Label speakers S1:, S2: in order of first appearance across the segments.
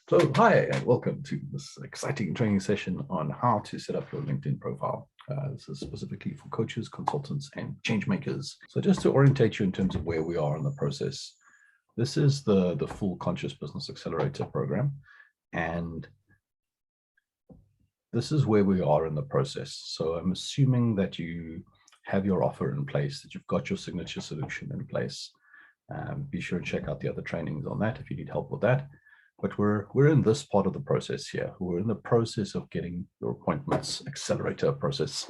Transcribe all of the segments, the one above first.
S1: So hi, and welcome to this exciting training session on how to set up your LinkedIn profile. This is specifically for coaches, consultants, and change makers. So just to orientate you in terms of where we are in the process, this is the full Conscious Business Accelerator program. And this is where we are in the process. So I'm assuming that you have your offer in place, that you've got your signature solution in place. Be sure to check out the other trainings on that if you need help with that. But we're in this part of the process here. We're in the process of getting your appointments accelerator process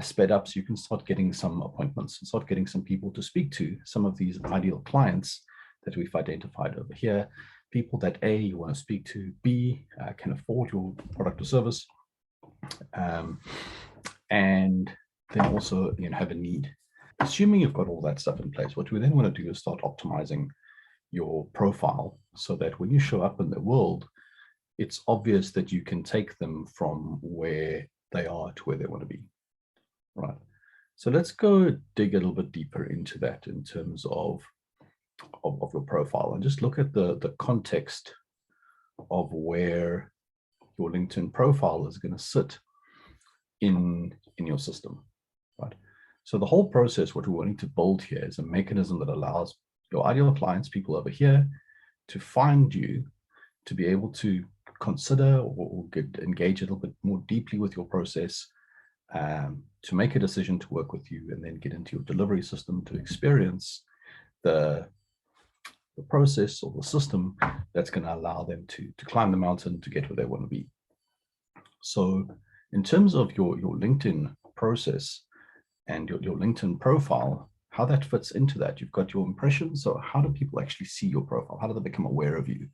S1: sped up, so you can start getting some appointments and start getting some people to speak to, some of these ideal clients that we've identified over here, people that A, you want to speak to, B, can afford your product or service, and then also have a need. Assuming you've got all that stuff in place, what we then want to do is start optimizing your profile so that when you show up in the world, it's obvious that you can take them from where they are to where they want to be, right? So let's go dig a little bit deeper into that in terms of your profile and just look at the context of where your LinkedIn profile is going to sit in your system, right? So the whole process, what we're wanting to build here is a mechanism that allows your ideal clients, people over here, to find you, to be able to consider or engage a little bit more deeply with your process, to make a decision to work with you, and then get into your delivery system to experience the process or the system that's going to allow them to climb the mountain to get where they want to be. So in terms of your LinkedIn process and your LinkedIn profile, how that fits into that, you've got your impressions. So how do people actually see your profile? How do they become aware of you?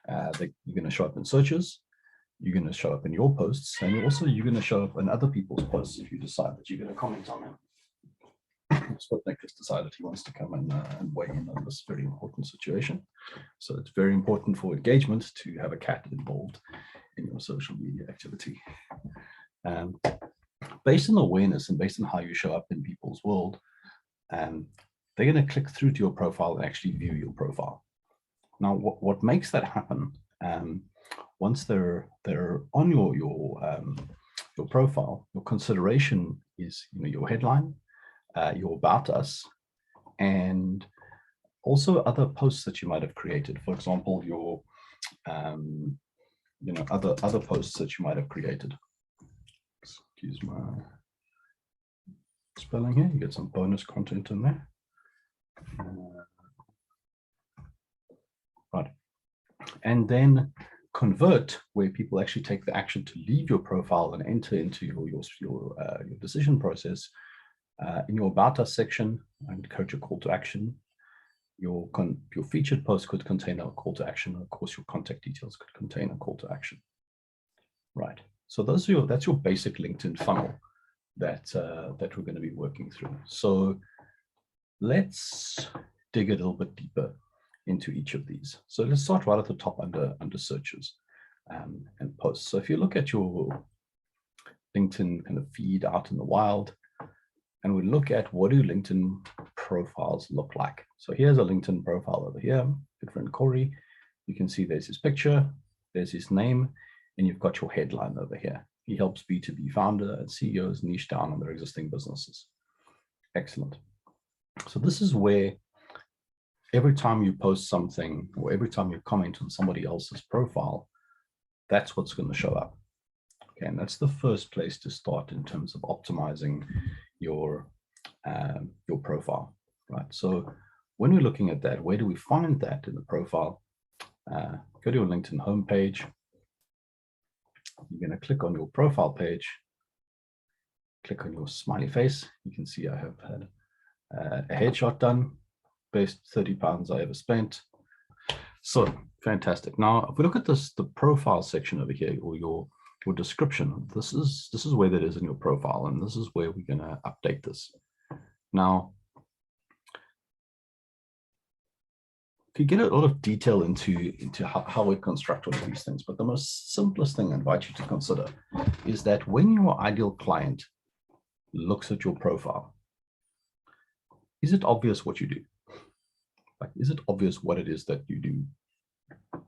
S1: You're going to show up in searches, you're going to show up in your posts, and you're going to show up in other people's posts if you decide that you're going to comment on them. Sputnik has decided he wants to come and weigh in on this very important situation. So it's very important for engagement to have a cat involved in your social media activity. Based on awareness and based on how you show up in people's world, they're going to click through to your profile and actually view your profile. Now, what makes that happen? Once they're on your profile, your consideration is your headline, your about us, and also other posts that you might have created. For example, your other posts that you might have created. Excuse my spelling here. You get some bonus content in there. Right. And then convert, where people actually take the action to leave your profile and enter into your decision process. In your about us section, I encourage a call to action. Your featured post could contain a call to action. Of course, your contact details could contain a call to action. Right. So that's your basic LinkedIn funnel that we're going to be working through. So let's dig a little bit deeper into each of these. So let's start right at the top under searches and posts. So if you look at your LinkedIn kind of feed out in the wild, and we look at what do LinkedIn profiles look like. So here's a LinkedIn profile over here, good friend Corey. You can see there's his picture, there's his name, and you've got your headline over here. He helps B2B founder and CEOs niche down on their existing businesses. Excellent. So this is where every time you post something or every time you comment on somebody else's profile, that's what's going to show up. Okay, and that's the first place to start in terms of optimizing your profile, right? So when we're looking at that, where do we find that in the profile? Go to your LinkedIn homepage. You're going to click on your profile page, click on your smiley face. You can see I have had a headshot done, best 30 pounds I ever spent. So fantastic. Now, if we look at this, the profile section over here, or your description, this is where that is in your profile, and this is where we're going to update this. Now, you get a lot of detail into how we construct all of these things, but the most simplest thing I invite you to consider is that when your ideal client looks at your profile, is it obvious what you do? Like, is it obvious what it is that you do?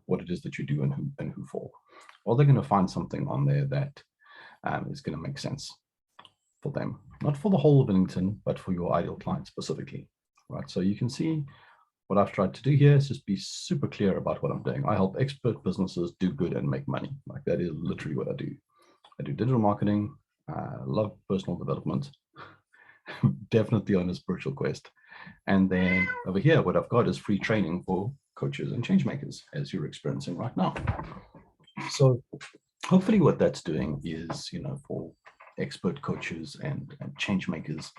S1: what it is that you do and who for. Or they're going to find something on there that is going to make sense for them, not for the whole of Billington, but for your ideal client specifically, right? So you can see what I've tried to do here is just be super clear about what I'm doing. I help expert businesses do good and make money. Like that is literally what I do. I do digital marketing, love personal development, definitely on a spiritual quest. And then over here, what I've got is free training for coaches and change makers, as you're experiencing right now. So hopefully what that's doing is, for expert coaches and change makers,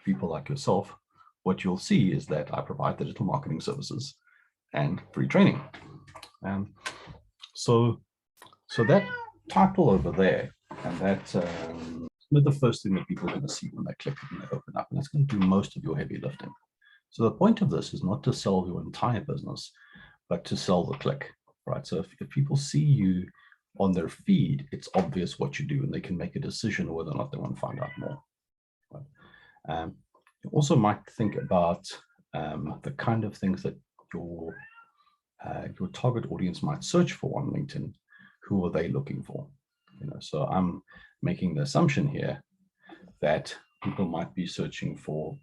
S1: people like yourself, what you'll see is that I provide digital marketing services and free training. So that title over there, and that's the first thing that people are going to see when they click it and they open up, and that's going to do most of your heavy lifting. So the point of this is not to sell your entire business, but to sell the click, right? So if people see you on their feed, it's obvious what you do, and they can make a decision whether or not they want to find out more. Right? You also might think about the kind of things that your target audience might search for on LinkedIn. Who are they looking for? So I'm making the assumption here that people might be searching for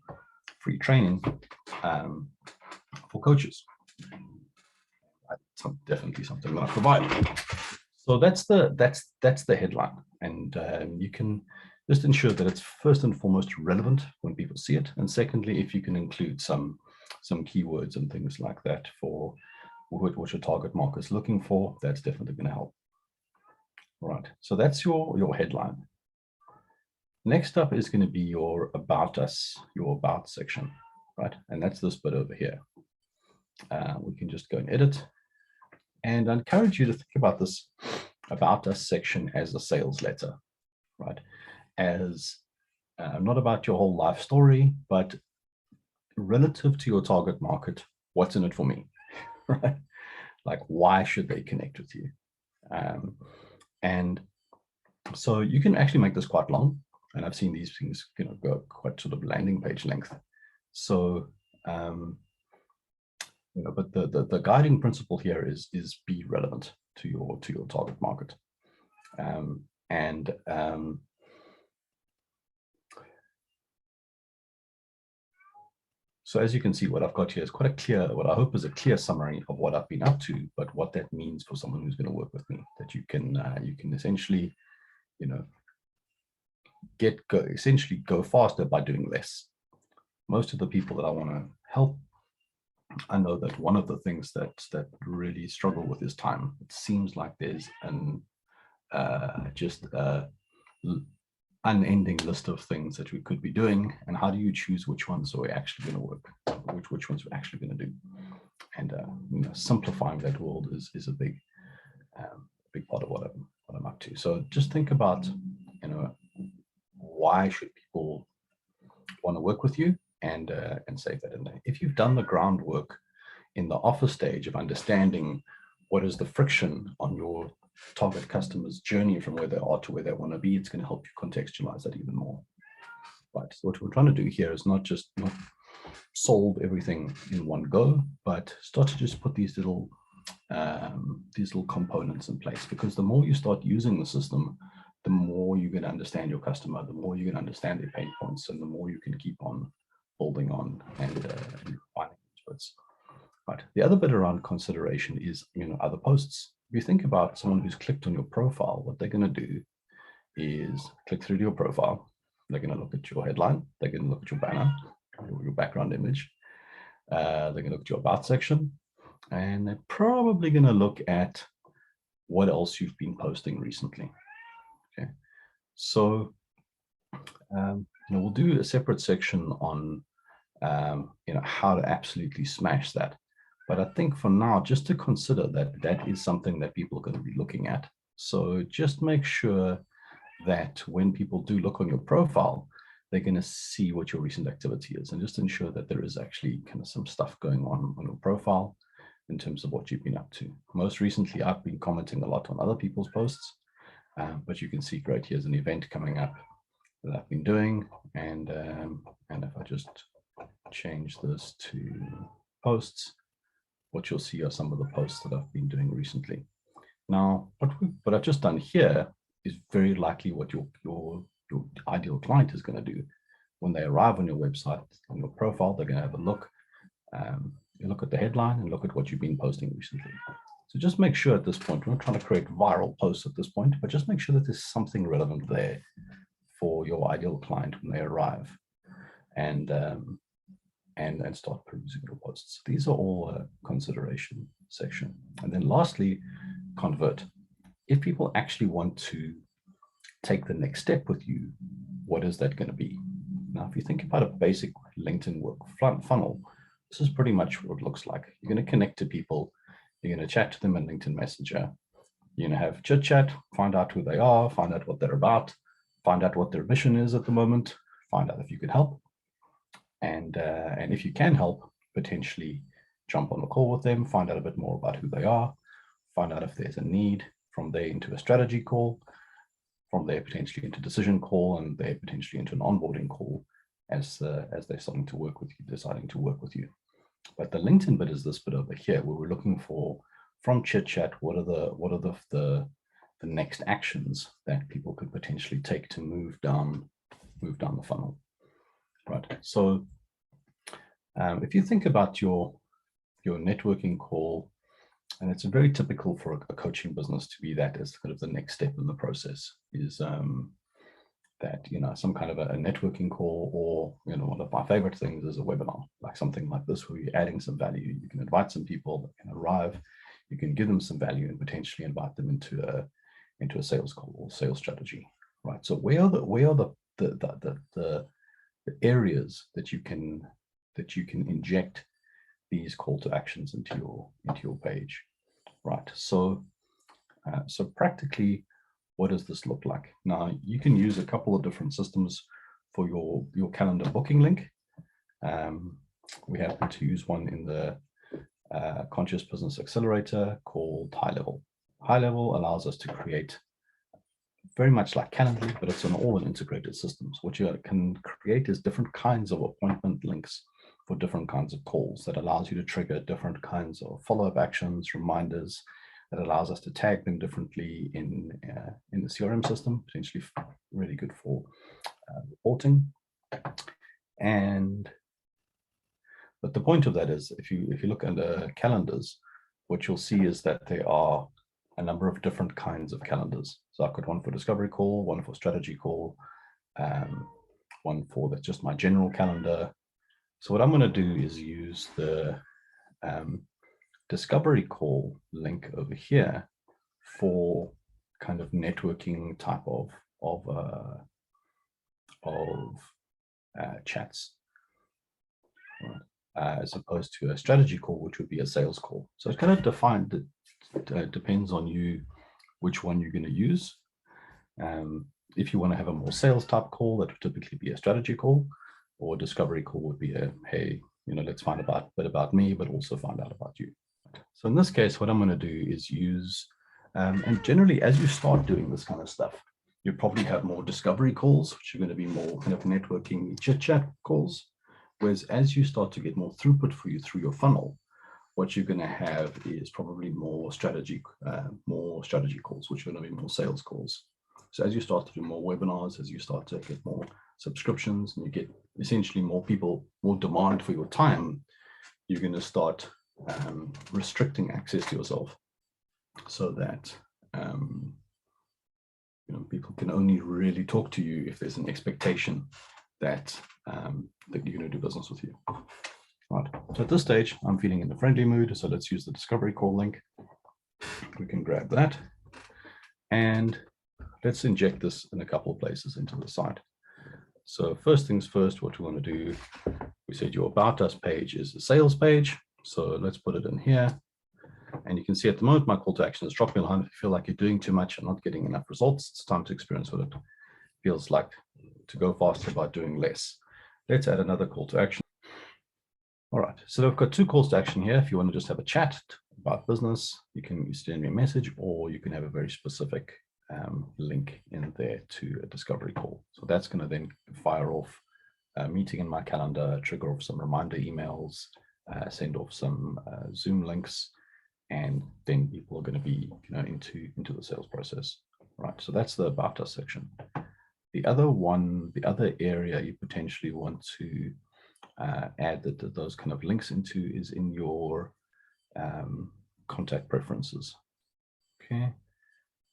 S1: free training for coaches. That's definitely something that I provide. So that's the headline, and you can just ensure that it's first and foremost relevant when people see it, and secondly, if you can include some keywords and things like that for what your target market is looking for, that's definitely going to help. All right, so that's your headline. Next up is going to be your about us, your about section, right? And that's this bit over here. We can just go and edit. And I encourage you to think about this about us section as a sales letter, right? As not about your whole life story, but relative to your target market, what's in it for me, right? Like, why should they connect with you? And so you can actually make this quite long. And I've seen these things, go quite sort of landing page length. So, but the guiding principle here is be relevant to your target market. So as you can see, what I've got here is quite a clear, what I hope is a clear summary of what I've been up to, but what that means for someone who's going to work with me, that you can essentially, essentially go faster by doing less. Most of the people that I want to help, I know that one of the things that really struggle with is time. It seems like there's just unending list of things that we could be doing, and how do you choose which ones are actually going to work, which ones we're actually going to do? And simplifying that world is a big part of what I'm up to. So just think about, why should people want to work with you, and save that in there. If you've done the groundwork in the offer stage of understanding what is the friction on your target customer's journey from where they are to where they want to be, it's going to help you contextualize that even more. Right. So what we're trying to do here is not solve everything in one go, but start to just put these little components in place, because the more you start using the system, the more you're going to understand your customer, the more you're going to understand their pain points, and the more you can keep on building on and finding experts. Right. The other bit around consideration is, other posts. If you think about someone who's clicked on your profile, what they're going to do is click through to your profile. They're going to look at your headline. They're going to look at your banner, your background image. They're going to look at your about section, and they're probably going to look at what else you've been posting recently. Okay. So, we'll do a separate section on, how to absolutely smash that. But I think for now, just to consider that is something that people are going to be looking at. So just make sure that when people do look on your profile, they're going to see what your recent activity is, and just ensure that there is actually kind of some stuff going on your profile in terms of what you've been up to. Most recently, I've been commenting a lot on other people's posts, but you can see great, here's an event coming up that I've been doing. And if I just change this to posts, what you'll see are some of the posts that I've been doing recently. Now, what I've just done here is very likely what your ideal client is going to do. When they arrive on your website, on your profile, they're going to have a look. You look at the headline and look at what you've been posting recently. So just make sure at this point, we're not trying to create viral posts at this point, but just make sure that there's something relevant there for your ideal client when they arrive, and start perusing your posts. These are all a consideration section. And then lastly, convert. If people actually want to take the next step with you, what is that going to be? Now, if you think about a basic LinkedIn work funnel, this is pretty much what it looks like. You're going to connect to people. You're going to chat to them in LinkedIn Messenger. You're going to have chit chat, find out who they are, find out what they're about, find out what their mission is at the moment, find out if you could help. And if you can help, potentially jump on a call with them, find out a bit more about who they are, find out if there's a need, from there into a strategy call, from there potentially into decision call, and there potentially into an onboarding call as they're starting to work with you, deciding to work with you. But the LinkedIn bit is this bit over here, where we're looking for, from chit chat, what are the next actions that people could potentially take to move down the funnel, right? So if you think about your networking call, and it's very typical for a coaching business to be that as kind of the next step in the process, is that, some kind of a networking call, or, one of my favorite things is a webinar, like something like this, where you're adding some value. You can invite some people that can arrive, you can give them some value, and potentially invite them into a sales call or sales strategy, right? So where are the areas that you can inject these call to actions into your page, right? So practically, what does this look like? Now, you can use a couple of different systems for your calendar booking link. We happen to use one in the Conscious Business Accelerator called High Level. High Level allows us to create, very much like Calendly, but it's an all-integrated system. So what you can create is different kinds of appointment links for different kinds of calls that allows you to trigger different kinds of follow-up actions, reminders, that allows us to tag them differently in the CRM system, potentially really good for reporting. But the point of that is, if you look under calendars, what you'll see is that there are a number of different kinds of calendars. So I've got one for discovery call, one for strategy call, one for that's just my general calendar. So what I'm going to do is use the discovery call link over here for kind of networking type of chats, as opposed to a strategy call, which would be a sales call. So it's kind of defined. It depends on you which one you're going to use. If you want to have a more sales type call, that would typically be a strategy call, or a discovery call would be a, hey, let's find a bit about me, but also find out about you. So in this case, what I'm going to do is use, and generally as you start doing this kind of stuff, you probably have more discovery calls, which are going to be more kind of networking chit chat calls. Whereas as you start to get more throughput for you through your funnel, what you're going to have is probably more strategy calls, which are going to be more sales calls. So as you start to do more webinars, as you start to get more subscriptions, and you get essentially more people, more demand for your time, you're going to start restricting access to yourself, so that people can only really talk to you if there's an expectation that that you're going to do business with you. Right. So at this stage, I'm feeling in the friendly mood. So let's use the discovery call link. We can grab that, and let's inject this in a couple of places into the site. So first things first, what we want to do, we said your About Us page is a sales page. So let's put it in here. And you can see at the moment, my call to action is drop me a line if you feel like you're doing too much and not getting enough results. It's time to experience what it feels like to go faster by doing less. Let's add another call to action. All right, so I've got two calls to action here. If you want to just have a chat about business, you can send me a message, or you can have a very specific link in there to a discovery call. So that's going to then fire off a meeting in my calendar, trigger off some reminder emails, send off some Zoom links, and then people are going to be, into the sales process, right? So that's the About Us section. The other area you potentially want to add those kind of links into is in your contact preferences. Okay,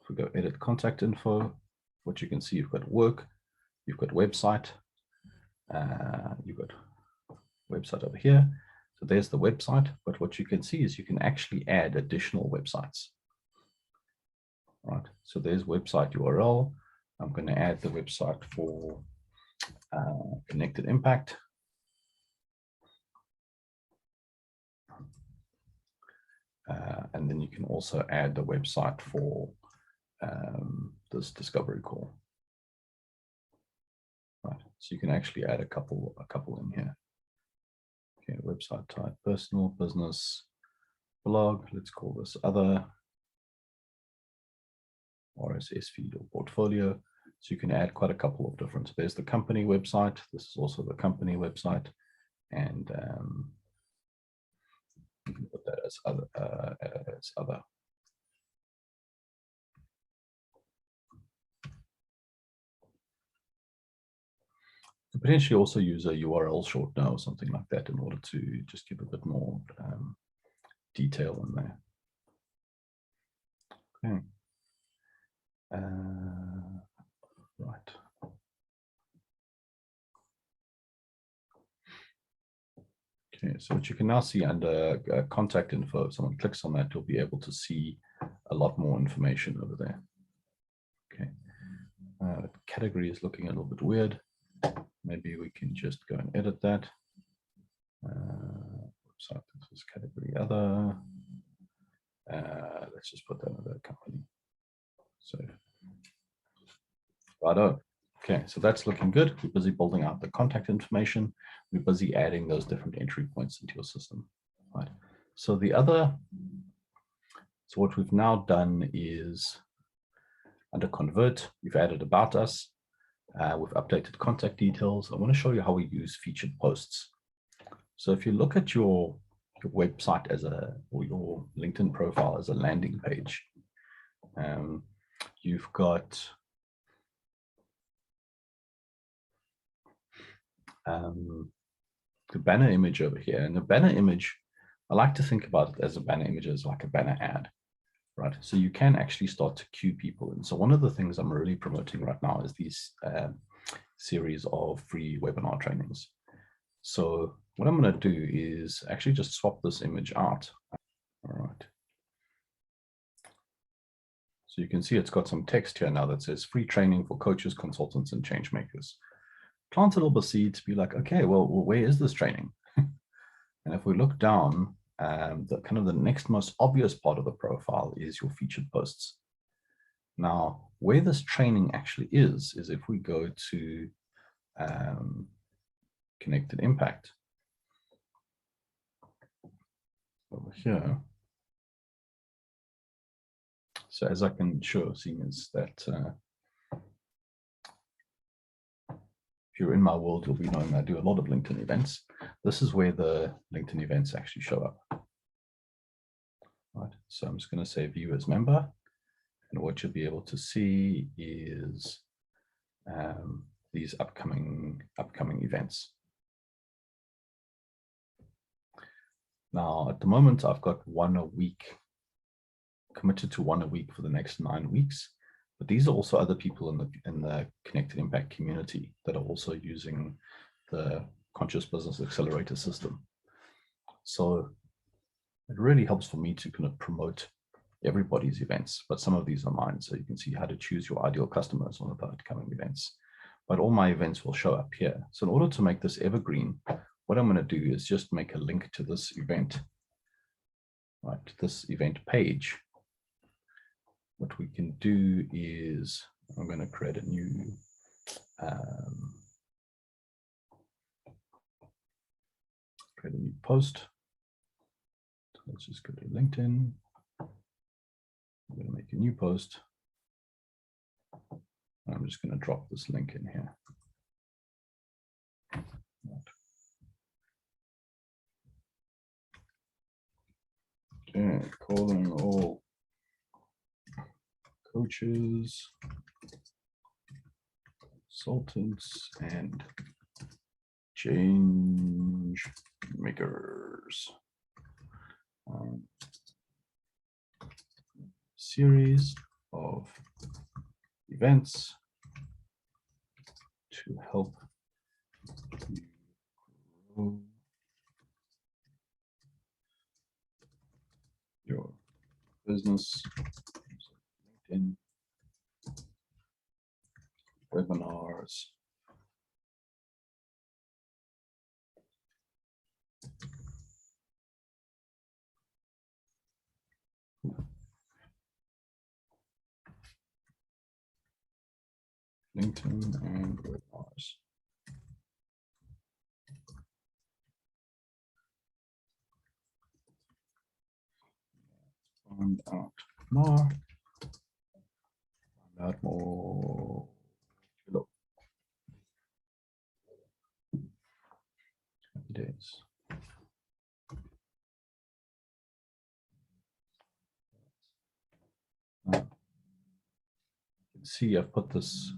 S1: if we go edit contact info, what you can see, you've got work, you've got website, you've got website over here. So there's the website, but what you can see is you can actually add additional websites. Right, so there's website URL. I'm going to add the website for Connected Impact. And then you can also add the website for this discovery call. Right, so you can actually add a couple in here. Okay, website type, personal, business, blog. Let's call this other, RSS feed or portfolio. So you can add quite a couple of different. There's the company website. This is also the company website, and you can put that as other. You could potentially also use a URL shortener or something like that in order to just give a bit more detail in there. Okay. Right. Okay, so what you can now see under contact info, if someone clicks on that, you'll be able to see a lot more information over there. Okay. Category is looking a little bit weird. Maybe we can just go and edit that. Website, this is category other. Let's just put that under company. So, righto. Okay, so that's looking good. We're busy building out the contact information. We're busy adding those different entry points into your system. Right. So what we've now done is under convert, we've added about us. We've updated contact details. I want to show you how we use featured posts. So if you look at your website or your LinkedIn profile as a landing page, you've got the banner image over here. And the banner image, I like to think about it as a banner image as like a banner ad, right? So you can actually start to queue people in. So one of the things I'm really promoting right now is these series of free webinar trainings. So what I'm going to do is actually just swap this image out. All right. So you can see it's got some text here now that says free training for coaches, consultants, and change makers. Plant a little seed to be like, okay, well, where is this training? And if we look down, the next most obvious part of the profile is your featured posts. Now, where this training actually is if we go to Connected Impact over here. So as I can show, seeing is that if you're in my world, you'll be knowing I do a lot of LinkedIn events. This is where the LinkedIn events actually show up. Right, so I'm just going to say view as member, and what you'll be able to see is these upcoming events. Now, at the moment, I've got one a week, committed to one a week for the next 9 weeks. But these are also other people in the Connected Impact community that are also using the Conscious Business Accelerator system. So it really helps for me to kind of promote everybody's events, but some of these are mine. So you can see how to choose your ideal customers on the upcoming events. But all my events will show up here. So in order to make this evergreen, what I'm going to do is just make a link to this event, right? This event page. What we can do is I'm going to create a new post. So let's just go to LinkedIn. I'm going to make a new post. I'm just going to drop this link in here. Right. calling all coaches, consultants, and change makers. Series of events to help you grow your business, LinkedIn, webinars, LinkedIn and webinars. Find out more. Find out more below. 20 days. You can see I've put this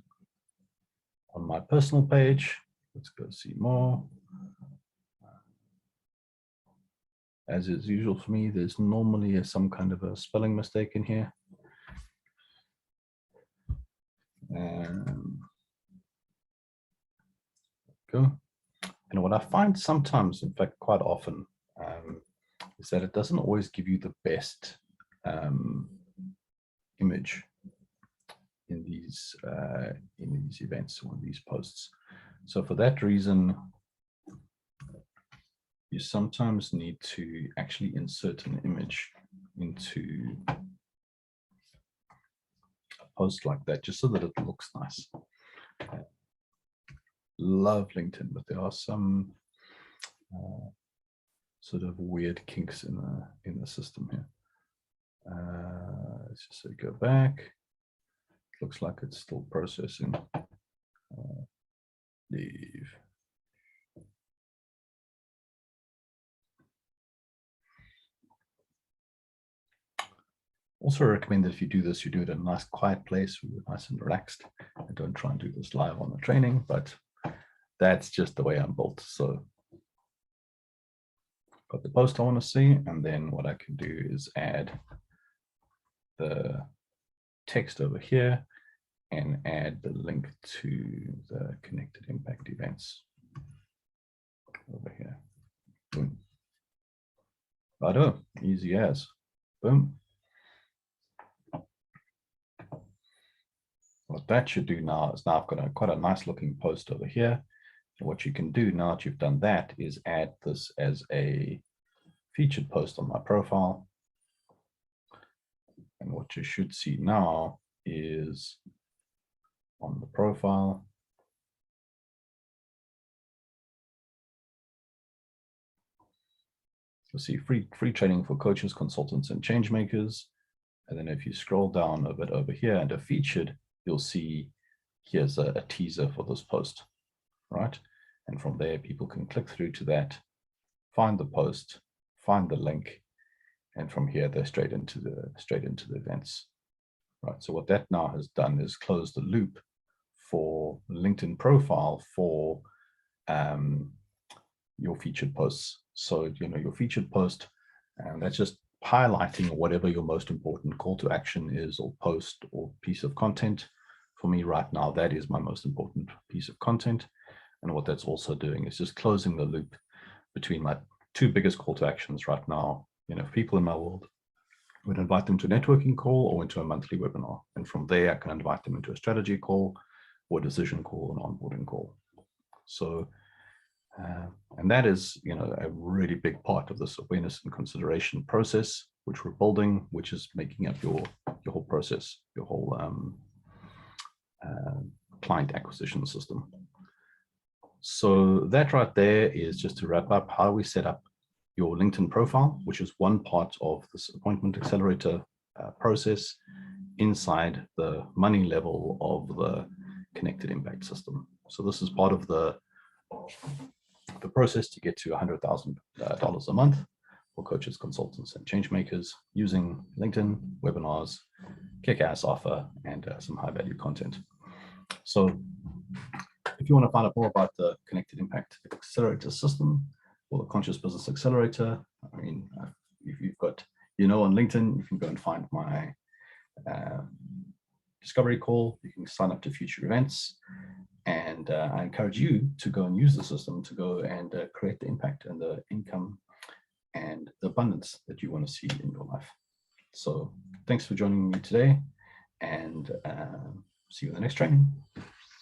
S1: on my personal page. Let's go see more. As is usual for me, there's normally some kind of a spelling mistake in here. Go. And what I find sometimes, in fact, quite often, is that it doesn't always give you the best image in these events or these posts. So for that reason, you sometimes need to actually insert an image into a post like that, just so that it looks nice. Love LinkedIn, but there are some sort of weird kinks in the system here. Let's just say go back. Looks like it's still processing. Leave. Also recommend that if you do this, you do it in a nice quiet place where you're nice and relaxed. I don't try and do this live on the training, but that's just the way I'm built. So got the post I want to see, and then what I can do is add the text over here and add the link to the connected impact events over here. Boom. Righto, easy as. Boom. What that should do now is now I've got quite a nice looking post over here. And what you can do now that you've done that is add this as a featured post on my profile. And what you should see now is on the profile, you'll see free training for coaches, consultants, and change makers. And then if you scroll down a bit over here under featured, you'll see here's a teaser for this post, right? And from there, people can click through to that, find the post, find the link, and from here they're straight into the events, right? So what that now has done is close the loop for the LinkedIn profile for your featured posts. So your featured post, and that's just highlighting whatever your most important call to action is, or post or piece of content. For me right now, that is my most important piece of content. And what that's also doing is just closing the loop between my two biggest call to actions right now. People in my world would invite them to a networking call or into a monthly webinar. And from there, I can invite them into a strategy call or a decision call, an onboarding call. So, and that is, a really big part of this awareness and consideration process, which we're building, which is making up your whole process, your whole client acquisition system. So that right there is just to wrap up how we set up your LinkedIn profile, which is one part of this appointment accelerator process inside the money level of the connected impact system. So this is part of the process to get to $100,000 a month. for coaches, consultants, and change makers using LinkedIn, webinars, kick-ass offer, and some high-value content. So if you want to find out more about the Connected Impact Accelerator system or the Conscious Business Accelerator, I mean, if you've got, on LinkedIn, you can go and find my discovery call. You can sign up to future events. And I encourage you to go and use the system to go and create the impact and the income and the abundance that you want to see in your life. So thanks for joining me today, and see you in the next training.